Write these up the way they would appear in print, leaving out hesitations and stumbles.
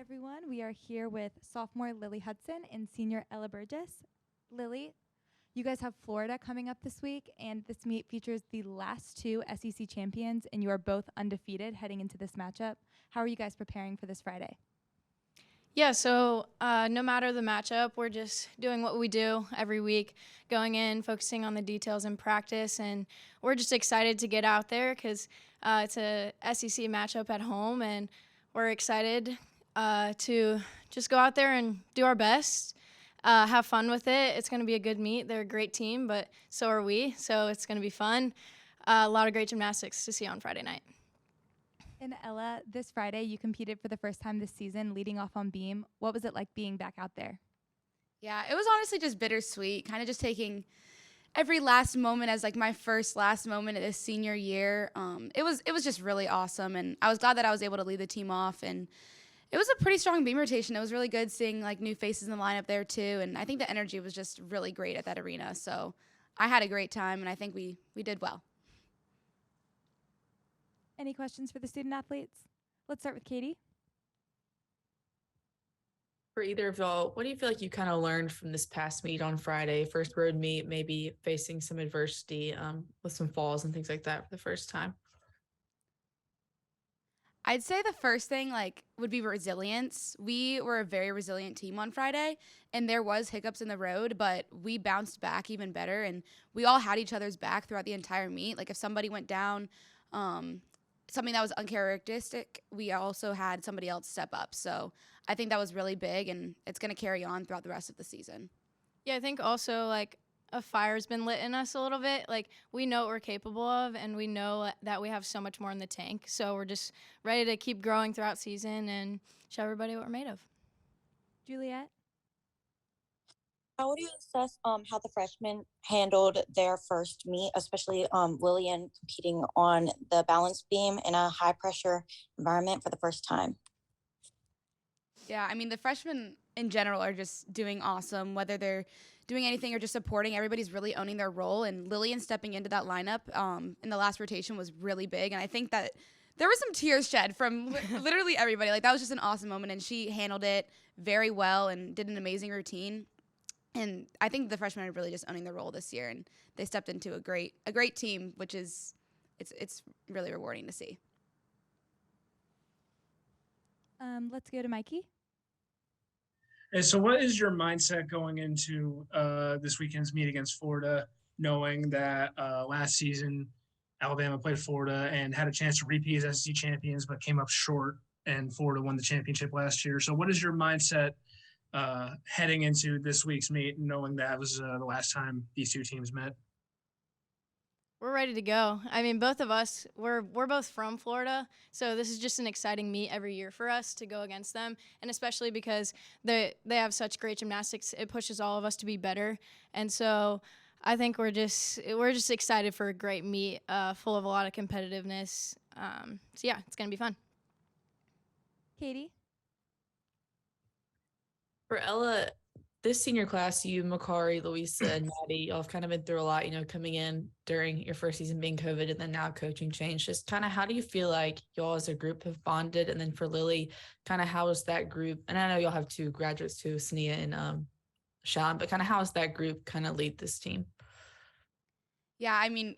everyone. We are here with sophomore Lily Hudson and senior Ella Burgess. Lily, you guys have Florida coming up this week, and this meet features the last two SEC champions, and you are both undefeated heading into this matchup. How are you guys preparing for this Friday? Yeah, so no matter the matchup, we're just doing what we do every week, going in, focusing on the details in practice, and we're just excited to get out there because it's a SEC matchup at home, and we're excited to just go out there and do our best, have fun with it. It's going to be a good meet. They're a great team, but so are we, so it's going to be fun. A lot of great gymnastics to see on Friday night. And Ella, this Friday you competed for the first time this season, leading off on beam. What was it like being back out there? Yeah, it was honestly just bittersweet, kind of just taking every last moment as like my first last moment of this senior year. It was just really awesome, and I was glad that I was able to lead the team off. And it was a pretty strong beam rotation. It was really good seeing like new faces in the lineup there too, and I think the energy was just really great at that arena. So I had a great time, and I think we did well. Any questions for the student athletes? Let's start with Katie. For either of y'all, what do you feel like you kind of learned from this past meet on Friday, first road meet, maybe facing some adversity with some falls and things like that for the first time? I'd say the first thing like would be resilience. We were a very resilient team on Friday, and there was hiccups in the road, but we bounced back even better, and we all had each other's back throughout the entire meet. Like if somebody went down, um, something that was uncharacteristic, we also had somebody else step up. So I think that was really big, and it's going to carry on throughout the rest of the season. Yeah, I think also like a fire's been lit in us a little bit. Like we know what we're capable of, and we know that we have so much more in the tank. So we're just ready to keep growing throughout season and show everybody what we're made of. Juliet? How would you assess how the freshmen handled their first meet, especially Lillian competing on the balance beam in a high pressure environment for the first time? Yeah, I mean, the freshmen in general are just doing awesome, whether they're doing anything or just supporting. Everybody's really owning their role. And Lillian stepping into that lineup in the last rotation was really big. And I think that there was some tears shed from literally everybody. Like, that was just an awesome moment. And she handled it very well and did an amazing routine. And I think the freshmen are really just owning their role this year. And they stepped into a great team, which is it's really rewarding to see. Let's go to Mikey. And so, what is your mindset going into this weekend's meet against Florida, knowing that last season Alabama played Florida and had a chance to repeat as SEC champions, but came up short, and Florida won the championship last year? So, what is your mindset heading into this week's meet, knowing that was the last time these two teams met? We're ready to go. I mean, both of us, we're both from Florida, so this is just an exciting meet every year for us to go against them, and especially because they have such great gymnastics, it pushes all of us to be better. And so I think we're just excited for a great meet, full of a lot of competitiveness. So yeah, it's gonna be fun. Katie? For Ella, this senior class, you, Makari, Louisa, and Maddie, y'all have kind of been through a lot, coming in during your first season being COVID and then now coaching change. Just kind of how do you feel like y'all as a group have bonded? And then for Lily, kind of how is that group? And I know y'all have two graduates too, Sania and Sean, but kind of how is that group kind of lead this team? Yeah, I mean,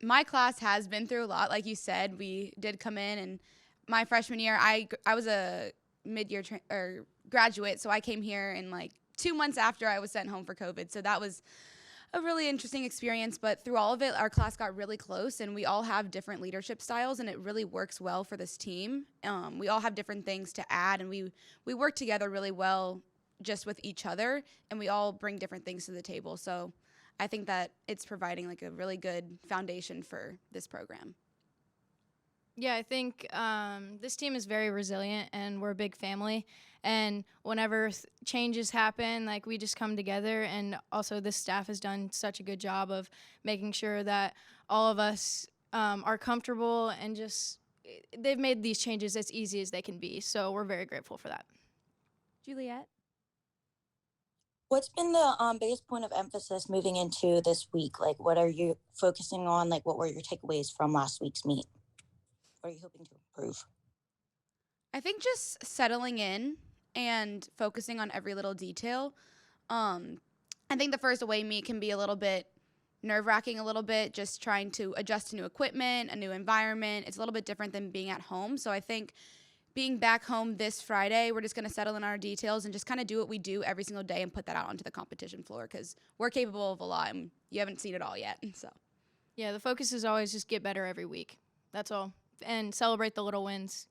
my class has been through a lot. Like you said, we did come in, and my freshman year, I was a mid-year or graduate, so I came here in like 2 months after I was sent home for COVID. So that was a really interesting experience. But through all of it, our class got really close, and we all have different leadership styles, and it really works well for this team. We all have different things to add, and we work together really well just with each other, and we all bring different things to the table. So I think that it's providing like a really good foundation for this program. Yeah, I think this team is very resilient, and we're a big family. And whenever changes happen, like we just come together. And also, this staff has done such a good job of making sure that all of us are comfortable, and just they've made these changes as easy as they can be. So we're very grateful for that. Juliet? What's been the biggest point of emphasis moving into this week? Like, what are you focusing on? Like, what were your takeaways from last week's meet? What are you hoping to improve? I think just settling in and focusing on every little detail. I think the first away meet can be a little bit nerve-wracking, a little bit, just trying to adjust to new equipment, a new environment. It's a little bit different than being at home. So I think being back home this Friday, we're just going to settle in our details and just kind of do what we do every single day and put that out onto the competition floor because we're capable of a lot and you haven't seen it all yet. So Yeah, the focus is always just get better every week. That's all. And celebrate the little wins.